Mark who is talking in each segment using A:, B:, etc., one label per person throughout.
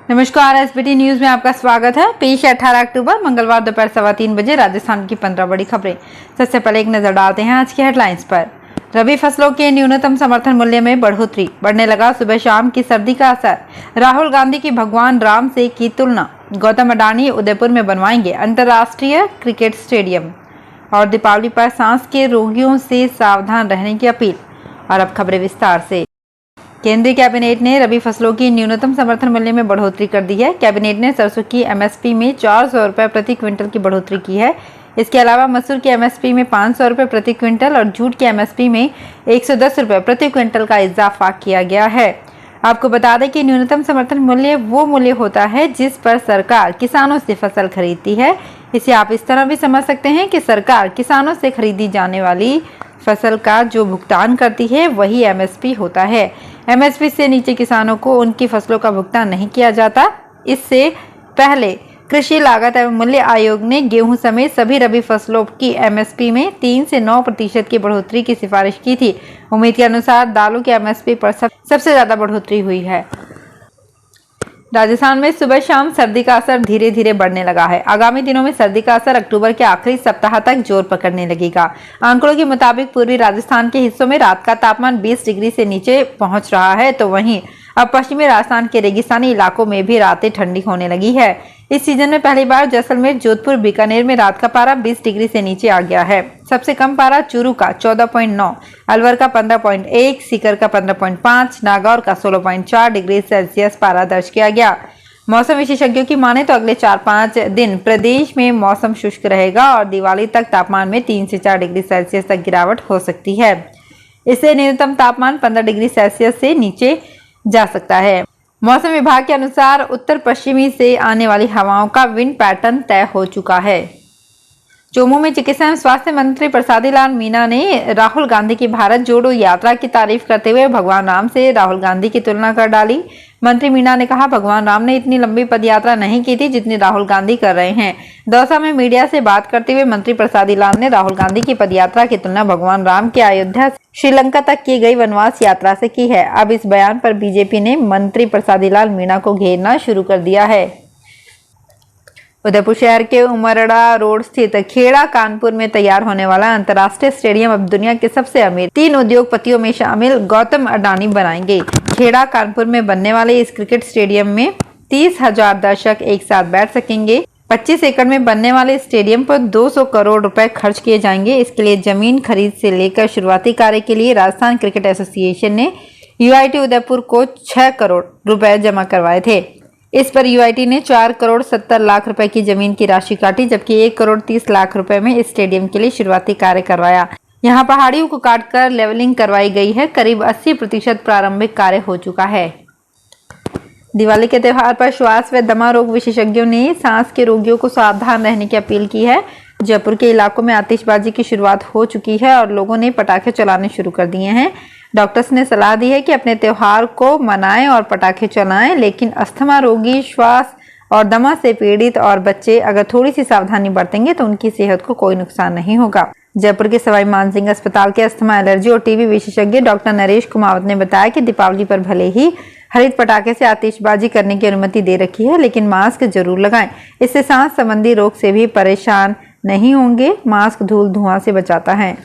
A: नमस्कार, SBT news में आपका स्वागत है। पेश है 18 अक्टूबर मंगलवार दोपहर 3:15 बजे राजस्थान की 15 बड़ी खबरें। सबसे पहले एक नजर डालते हैं आज की हेडलाइंस पर। रबी फसलों के न्यूनतम समर्थन मूल्य में बढ़ोतरी, बढ़ने लगा सुबह शाम की सर्दी का असर। राहुल गांधी की भगवान राम से की तुलना। गौतम अडानी उदयपुर में बनवाएंगे अंतर्राष्ट्रीय क्रिकेट स्टेडियम। और दीपावली पर सांस के रोगियों से सावधान रहने की अपील। और अब खबरें विस्तार से। केंद्रीय कैबिनेट ने रबी फसलों की न्यूनतम समर्थन मूल्य में बढ़ोतरी कर दी है। कैबिनेट ने सरसों की एमएसपी में 400 रुपये प्रति क्विंटल की बढ़ोतरी की है। इसके अलावा मसूर की एमएसपी में 500 रुपये प्रति क्विंटल और जूट की एमएसपी में 110 रुपये प्रति क्विंटल का इजाफा किया गया है। आपको बता दें कि न्यूनतम समर्थन मूल्य वो मूल्य होता है जिस पर सरकार किसानों से फसल खरीदती है। इसे आप इस तरह भी समझ सकते हैं कि सरकार किसानों से खरीदी जाने वाली फसल का जो भुगतान करती है वही एमएसपी होता है। एमएसपी से नीचे किसानों को उनकी फसलों का भुगतान नहीं किया जाता। इससे पहले कृषि लागत एवं मूल्य आयोग ने गेहूं समेत सभी रबी फसलों की एमएसपी में 3 से 9% की बढ़ोतरी की सिफारिश की थी। उम्मीद के अनुसार दालों की एमएसपी पर सबसे ज्यादा बढ़ोतरी हुई है। राजस्थान में सुबह शाम सर्दी का असर धीरे धीरे बढ़ने लगा है। आगामी दिनों में सर्दी का असर अक्टूबर के आखिरी सप्ताह तक जोर पकड़ने लगेगा। आंकड़ों के मुताबिक पूर्वी राजस्थान के हिस्सों में रात का तापमान 20 डिग्री से नीचे पहुंच रहा है, तो वहीं अब पश्चिमी राजस्थान के रेगिस्तानी इलाकों में भी रातें ठंडी होने लगी है। इस सीजन में पहली बार जैसलमेर, जोधपुर, बीकानेर में रात का पारा 20 डिग्री से नीचे आ गया है। सबसे कम पारा चूरू का 14.9, अलवर का 15.1, सीकर का 15.5, नागौर का 16.4 डिग्री सेल्सियस पारा दर्ज किया गया। मौसम विशेषज्ञों की माने तो अगले 4-5 दिन प्रदेश में मौसम शुष्क रहेगा और दिवाली तक तापमान में 3 से 4 डिग्री सेल्सियस तक गिरावट हो सकती है। इससे न्यूनतम तापमान 15 डिग्री सेल्सियस से नीचे जा सकता है। मौसम विभाग के अनुसार उत्तर पश्चिमी से आने वाली हवाओं का विंड पैटर्न तय हो चुका है। चोमू में चिकित्सा एवं स्वास्थ्य मंत्री प्रसादी लाल मीणा ने राहुल गांधी की भारत जोड़ो यात्रा की तारीफ करते हुए भगवान राम से राहुल गांधी की तुलना कर डाली। मंत्री मीणा ने कहा, भगवान राम ने इतनी लंबी पदयात्रा नहीं की थी जितनी राहुल गांधी कर रहे हैं। दौसा में मीडिया से बात करते हुए मंत्री प्रसादी लाल ने राहुल गांधी की पदयात्रा की तुलना भगवान राम के अयोध्या से श्रीलंका तक की गई वनवास यात्रा से की है। अब इस बयान पर बीजेपी ने मंत्री प्रसादी लाल मीणा को घेरना शुरू कर दिया है। उदयपुर शहर के उमरड़ा रोड स्थित खेड़ा कानपुर में तैयार होने वाला अंतर्राष्ट्रीय स्टेडियम अब दुनिया के सबसे अमीर 3 उद्योगपतियों में शामिल गौतम अडानी बनाएंगे। खेड़ा कानपुर में बनने वाले इस क्रिकेट स्टेडियम में 30,000 दर्शक एक साथ बैठ सकेंगे। 25 एकड़ में बनने वाले स्टेडियम पर 200 करोड़ रुपए खर्च किए जाएंगे। इसके लिए जमीन खरीद से लेकर शुरुआती कार्य के लिए राजस्थान क्रिकेट एसोसिएशन ने यूआईटी उदयपुर को 6 करोड़ रुपए जमा करवाए थे। इस पर यूआईटी ने 4 करोड़ 70 लाख रुपए की जमीन की राशि काटी, जबकि 1 करोड़ 30 लाख रुपए में इस स्टेडियम के लिए शुरुआती कार्य करवाया। यहाँ पहाड़ियों को काटकर लेवलिंग करवाई गई है। करीब 80% प्रारंभिक कार्य हो चुका है। दिवाली के त्यौहार पर श्वास व दमा रोग विशेषज्ञों ने सांस के रोगियों को सावधान रहने की अपील की है। जयपुर के इलाकों में आतिशबाजी की शुरुआत हो चुकी है और लोगों ने पटाखे चलाने शुरू कर दिए हैं। डॉक्टर्स ने सलाह दी है कि अपने त्योहार को मनाएं और पटाखे चलाएं, लेकिन अस्थमा रोगी, श्वास और दमा से पीड़ित और बच्चे अगर थोड़ी सी सावधानी बरतेंगे तो उनकी सेहत को कोई नुकसान नहीं होगा। जयपुर के सवाई मानसिंह अस्पताल के अस्थमा, एलर्जी और टीबी विशेषज्ञ डॉक्टर नरेश कुमावत ने बताया कि दीपावली पर भले ही हरित पटाखे से आतिशबाजी करने की अनुमति दे रखी है, लेकिन मास्क जरूर लगाएं। इससे सांस संबंधी रोग से भी परेशान नहीं होंगे। मास्क धूल धुआं से बचाता है।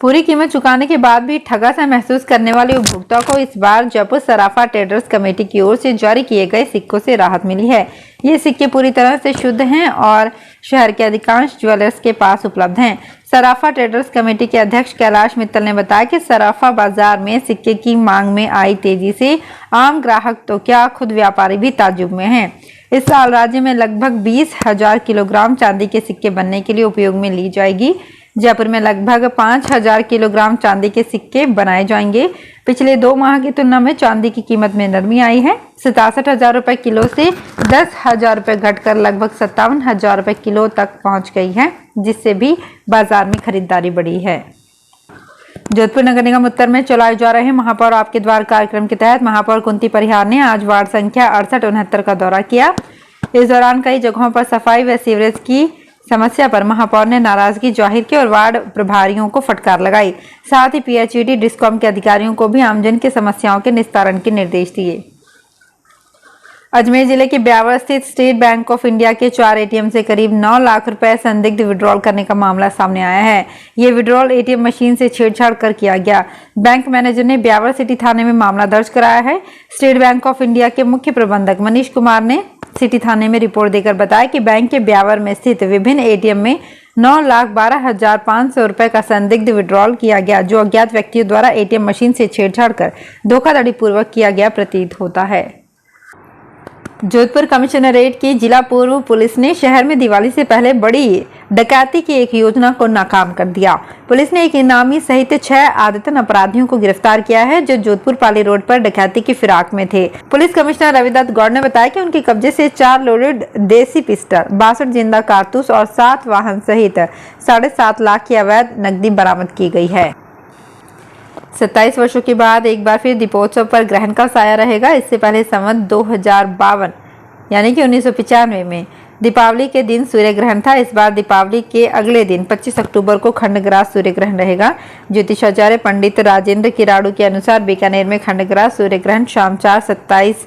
A: पूरी कीमत चुकाने के बाद भी ठगा सा महसूस करने वाले उपभोक्ता को इस बार जयपुर सराफा ट्रेडर्स कमेटी की ओर से जारी किए गए सिक्कों से राहत मिली है। ये सिक्के पूरी तरह से शुद्ध हैं और शहर के अधिकांश ज्वेलर्स के पास उपलब्ध हैं। सराफा ट्रेडर्स कमेटी के अध्यक्ष कैलाश मित्तल ने बताया कि सराफा बाजार में सिक्के की मांग में आई तेजी से आम ग्राहक तो क्या, खुद व्यापारी भी ताज्जुब में हैं। इस साल राज्य में लगभग 20,000 किलोग्राम चांदी के सिक्के बनने के लिए उपयोग में ली जाएगी। जयपुर में लगभग 5,000 किलोग्राम चांदी के सिक्के बनाए जाएंगे। पिछले 2 माह की तुलना में चांदी की कीमत में नरमी आई है। 67,000 रुपए किलो से 10,000 रुपए घटकर लगभग 57,000 रुपए किलो तक पहुंच गई है, जिससे भी बाजार में खरीदारी बढ़ी है। जोधपुर नगर निगम उत्तर में चलाए जा रहे महापौर आपके द्वार कार्यक्रम के तहत महापौर कुंती परिहार ने आज वार्ड संख्या 68-69 का दौरा किया। इस दौरान कई जगहों पर सफाई व सीवरेज की समस्या पर महापौर ने नाराजगी जाहिर की और वार्ड प्रभारियों को फटकार लगाई। साथ ही पीएचईडी डिस्कॉम के अधिकारियों को भी आमजन की समस्याओं के निस्तारण के निर्देश दिए। अजमेर जिले के ब्यावर स्थित स्टेट बैंक ऑफ इंडिया के 4 एटीएम से करीब 9 लाख रुपए संदिग्ध विड्रॉल करने का मामला सामने आया है। ये विड्रॉल एटीएम मशीन से छेड़छाड़ कर किया गया। बैंक मैनेजर ने ब्यावर सिटी थाने में मामला दर्ज कराया है। स्टेट बैंक ऑफ इंडिया के मुख्य प्रबंधक मनीष कुमार ने सिटी थाने में रिपोर्ट देकर बताया कि बैंक के ब्यावर में स्थित विभिन्न एटीएम में 9,12,500 रुपए का संदिग्ध विड्रॉल किया गया, जो अज्ञात व्यक्तियों द्वारा एटीएम मशीन से छेड़छाड़ कर धोखाधड़ी पूर्वक किया गया प्रतीत होता है। जोधपुर कमिश्नरेट की जिला पूर्व पुलिस ने शहर में दिवाली से पहले बड़ी डकैती की एक योजना को नाकाम कर दिया। पुलिस ने एक इनामी सहित 6 आदतन अपराधियों को गिरफ्तार किया है, जो जोधपुर पाली रोड पर डकैती की फिराक में थे। पुलिस कमिश्नर रविदत्त गौड़ ने बताया कि उनके कब्जे से 4 लोडेड देसी पिस्टल, 62 जिंदा कारतूस और 7 वाहन सहित 7.5 लाख की अवैध नकदी बरामद की गई है। 27 वर्षों के बाद एक बार फिर दीपोत्सव पर ग्रहण का साया रहेगा। इससे पहले संवत 2052 यानी कि 1995 में दीपावली के दिन सूर्य ग्रहण था। इस बार दीपावली के अगले दिन 25 अक्टूबर को खंडग्रास सूर्य ग्रहण रहेगा। ज्योतिषाचार्य पंडित राजेंद्र किराड़ू के अनुसार बीकानेर में खंडग्रास सूर्य ग्रहण शाम 4:27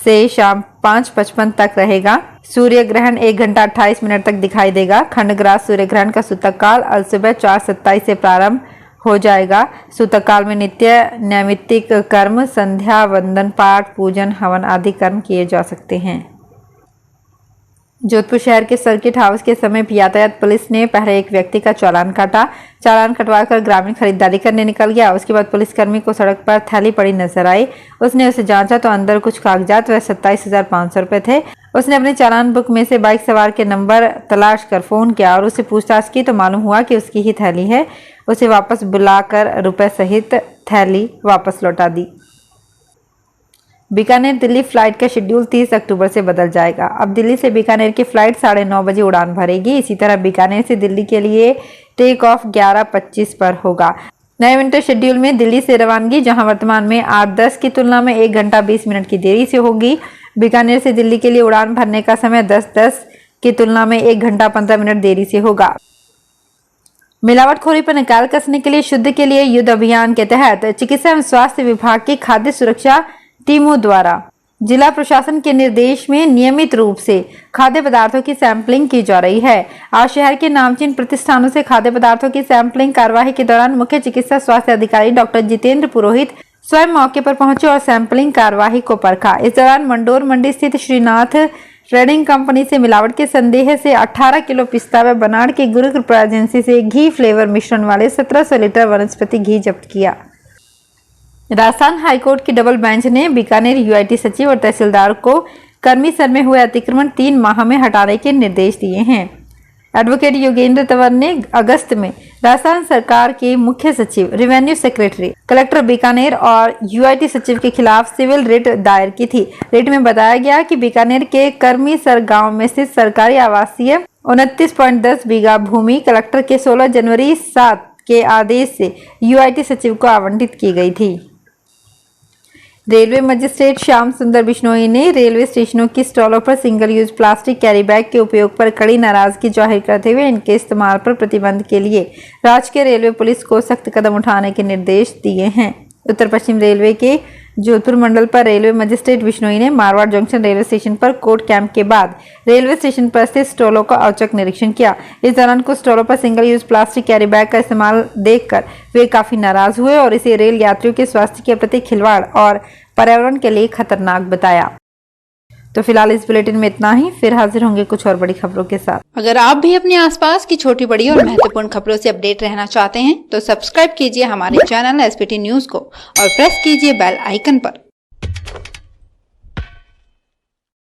A: से शाम 5:55 तक रहेगा। सूर्य ग्रहण 1 घंटा 28 मिनट तक दिखाई देगा। खंडग्रास सूर्य ग्रहण का सूतक काल अल सुबह 4:27 से प्रारंभ हो जाएगा। सूतक काल में नित्य नैमित्तिक कर्म, संध्या वंदन, पाठ, पूजन, हवन आदि कर्म किए जा सकते हैं। जोधपुर शहर के सर्किट हाउस के समीप यातायात पुलिस ने पहले एक व्यक्ति का चालान काटा। चालान कटवाकर ग्रामीण खरीदारी करने निकल गया। उसके बाद पुलिसकर्मी को सड़क पर थैली पड़ी नजर आई। उसने उसे जांचा तो अंदर कुछ कागजात व 27,500 रुपए थे। उसने अपने चालान बुक में से बाइक सवार के नंबर तलाश कर फोन किया और उससे पूछताछ की तो मालूम हुआ कि उसकी ही थैली है। उसे वापस बुलाकर रुपए सहित थैली वापस लौटा दी। बीकानेर दिल्ली फ्लाइट का शेड्यूल 30 अक्टूबर से बदल जाएगा। अब दिल्ली से बीकानेर की फ्लाइट 9:30 बजे उड़ान भरेगी। इसी तरह बीकानेर से दिल्ली के लिए टेक ऑफ 11:25 पर होगा। नए विंटर शेड्यूल में दिल्ली से रवानगी, जहां वर्तमान में 8:10 की तुलना में 1 घंटा 20 मिनट की देरी से होगी। बीकानेर से दिल्ली के लिए उड़ान भरने का समय 10:10 की तुलना में 1 घंटा 15 मिनट देरी से होगा। मिलावटखोरी पर निकाल कसने के लिए शुद्ध के लिए युद्ध अभियान के तहत चिकित्सा एवं स्वास्थ्य विभाग की खाद्य सुरक्षा टीमों द्वारा जिला प्रशासन के निर्देश में नियमित रूप से खाद्य पदार्थों की सैंपलिंग की जा रही है। आज शहर के नामचीन प्रतिष्ठानों से खाद्य पदार्थों की सैंपलिंग कार्यवाही के दौरान मुख्य चिकित्सा स्वास्थ्य अधिकारी डॉक्टर जितेंद्र पुरोहित स्वयं मौके पर पहुंचे और सैंपलिंग कार्यवाही को परखा। इस दौरान मंडोर मंडी स्थित श्रीनाथ ट्रेडिंग कंपनी से मिलावट के संदेह से 18 किलो पिस्ता व बनाड़ के गुरु कृपा एजेंसी से घी फ्लेवर मिश्रण वाले 1700 लीटर वनस्पति घी जब्त किया। राजस्थान हाईकोर्ट की डबल बेंच ने बीकानेर यूआईटी सचिव और तहसीलदार को कर्मी सर में हुए अतिक्रमण 3 माह में हटाने के निर्देश दिए हैं। एडवोकेट योगेंद्र तंवर ने अगस्त में राजस्थान सरकार के मुख्य सचिव, रेवेन्यू सेक्रेटरी, कलेक्टर बीकानेर और यूआईटी सचिव के खिलाफ सिविल रिट दायर की थी। रिट में बताया गया कि बीकानेर के कर्मी सर गांव में स्थित सरकारी आवासीय 29.10 बीघा भूमि कलेक्टर के 16 जनवरी 7 के आदेश से यूआईटी सचिव को आवंटित की गई थी। रेलवे मजिस्ट्रेट श्याम सुंदर बिश्नोई ने रेलवे स्टेशनों की स्टॉलों पर single use plastic carry bag के उपयोग पर कड़ी नाराजगी जाहिर करते हुए इनके इस्तेमाल पर प्रतिबंध के लिए राज्य के रेलवे पुलिस को सख्त कदम उठाने के निर्देश दिए हैं। उत्तर पश्चिम रेलवे के जोधपुर मंडल पर रेलवे मजिस्ट्रेट बिश्नोई ने मारवाड़ जंक्शन रेलवे स्टेशन पर कोर्ट कैंप के बाद रेलवे स्टेशन पर स्थित स्टॉलों का औचक निरीक्षण किया। इस दौरान कुछ स्टॉलों पर single use plastic carry bag का इस्तेमाल देखकर वे काफी नाराज हुए और इसे रेल यात्रियों के स्वास्थ्य के प्रति खिलवाड़ और पर्यावरण के लिए खतरनाक बताया। तो फिलहाल इस बुलेटिन में इतना ही, फिर हाजिर होंगे कुछ और बड़ी खबरों के साथ। अगर आप भी अपने आसपास की छोटी बड़ी और महत्वपूर्ण खबरों से अपडेट रहना चाहते हैं तो सब्सक्राइब कीजिए हमारे चैनल एसपीटी न्यूज को और प्रेस कीजिए बेल आइकन पर।